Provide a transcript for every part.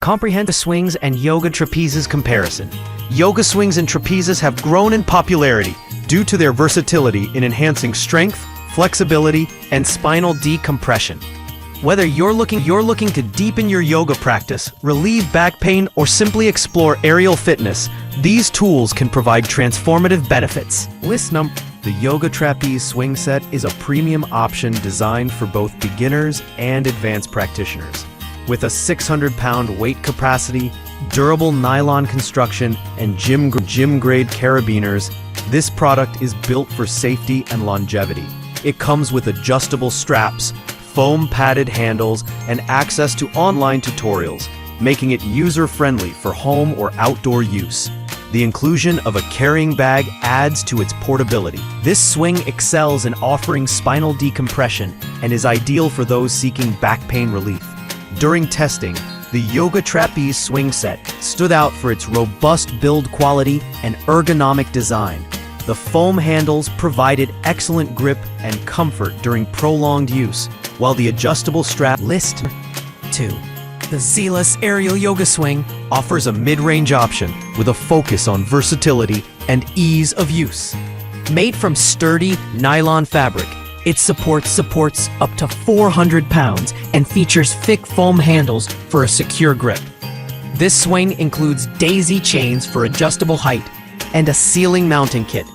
comprehensive swings and yoga trapezes comparison. Yoga swings and trapezes have grown in popularity due to their versatility in enhancing strength, flexibility, and spinal decompression. Whether you're looking to deepen your yoga practice, relieve back pain, or simply explore aerial fitness, these tools can provide transformative benefits. The Yoga Trapeze Swing Set is a premium option designed for both beginners and advanced practitioners. With a 600-pound weight capacity, durable nylon construction, and gym-grade carabiners, this product is built for safety and longevity. It comes with adjustable straps, foam-padded handles, and access to online tutorials, making it user-friendly for home or outdoor use. The inclusion of a carrying bag adds to its portability. This swing excels in offering spinal decompression and is ideal for those seeking back pain relief. During testing, the Yoga Trapeze Swing Set stood out for its robust build quality and ergonomic design. The foam handles provided excellent grip and comfort during prolonged use, while the adjustable strap 2. The Zeus Aerial Yoga Swing offers a mid-range option with a focus on versatility and ease of use. Made from sturdy nylon fabric, it supports up to 400 pounds and features thick foam handles for a secure grip. This swing includes daisy chains for adjustable height and a ceiling mounting kit,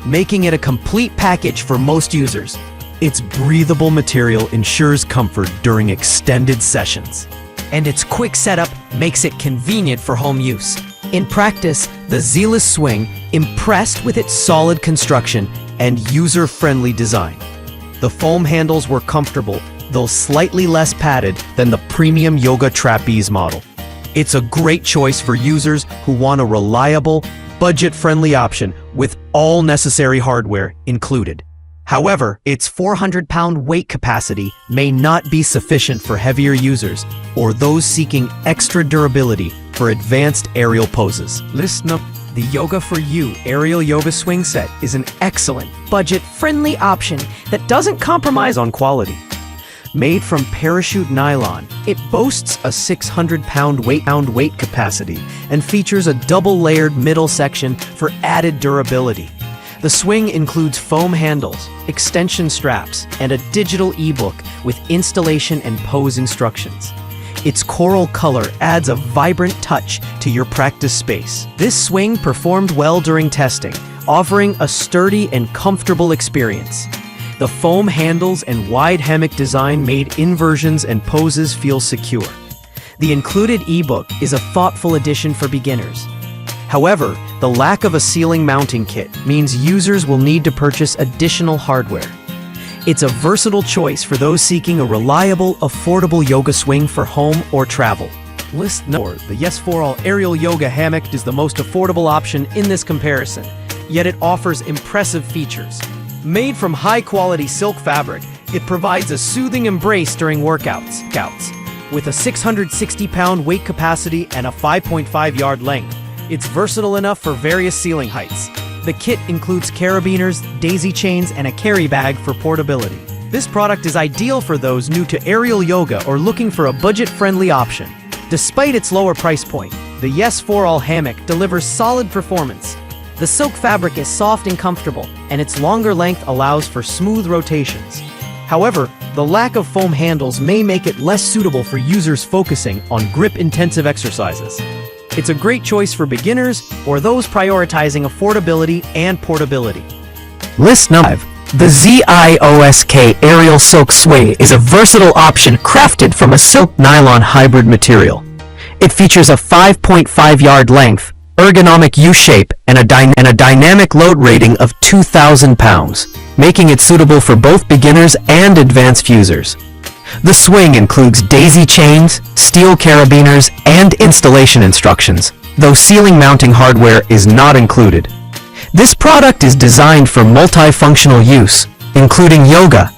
making it a complete package for most users. Its breathable material ensures comfort during extended sessions, and its quick setup makes it convenient for home use. In practice, the Zeus swing impressed with its solid construction and user-friendly design. The foam handles were comfortable, though slightly less padded than the premium Yoga Trapeze model. It's a great choice for users who want a reliable, budget-friendly option with all necessary hardware included. However, its 400-pound weight capacity may not be sufficient for heavier users or those seeking extra durability for advanced aerial poses. The Yoga for You Aerial Yoga Swing Set is an excellent, budget-friendly option that doesn't compromise on quality. Made from parachute nylon, it boasts a 600-pound weight capacity and features a double-layered middle section for added durability. The swing includes foam handles, extension straps, and a digital ebook with installation and pose instructions. Its coral color adds a vibrant touch to your practice space. This swing performed well during testing, offering a sturdy and comfortable experience. The foam handles and wide hammock design made inversions and poses feel secure. The included ebook is a thoughtful addition for beginners. However, the lack of a ceiling mounting kit means users will need to purchase additional hardware. It's a versatile choice for those seeking a reliable, affordable yoga swing for home or travel. The Yes for All Aerial Yoga Hammock is the most affordable option in this comparison, yet it offers impressive features. Made from high-quality silk fabric, it provides a soothing embrace during workouts. With a 660-pound weight capacity and a 5.5-yard length, it's versatile enough for various ceiling heights. The kit includes carabiners, daisy chains, and a carry bag for portability. This product is ideal for those new to aerial yoga or looking for a budget-friendly option. Despite its lower price point, the Yes for All hammock delivers solid performance. The silk fabric is soft and comfortable, and its longer length allows for smooth rotations. However, the lack of foam handles may make it less suitable for users focusing on grip-intensive exercises. It's a great choice for beginners or those prioritizing affordability and portability. The Ziosk Aerial Silk Swing is a versatile option crafted from a silk nylon hybrid material. It features a 5.5-yard length, ergonomic U-shape, and a dynamic load rating of 2,000 pounds, making it suitable for both beginners and advanced users. The swing includes daisy chains, steel carabiners, and installation instructions, though ceiling mounting hardware is not included. This product is designed for multifunctional use, including yoga,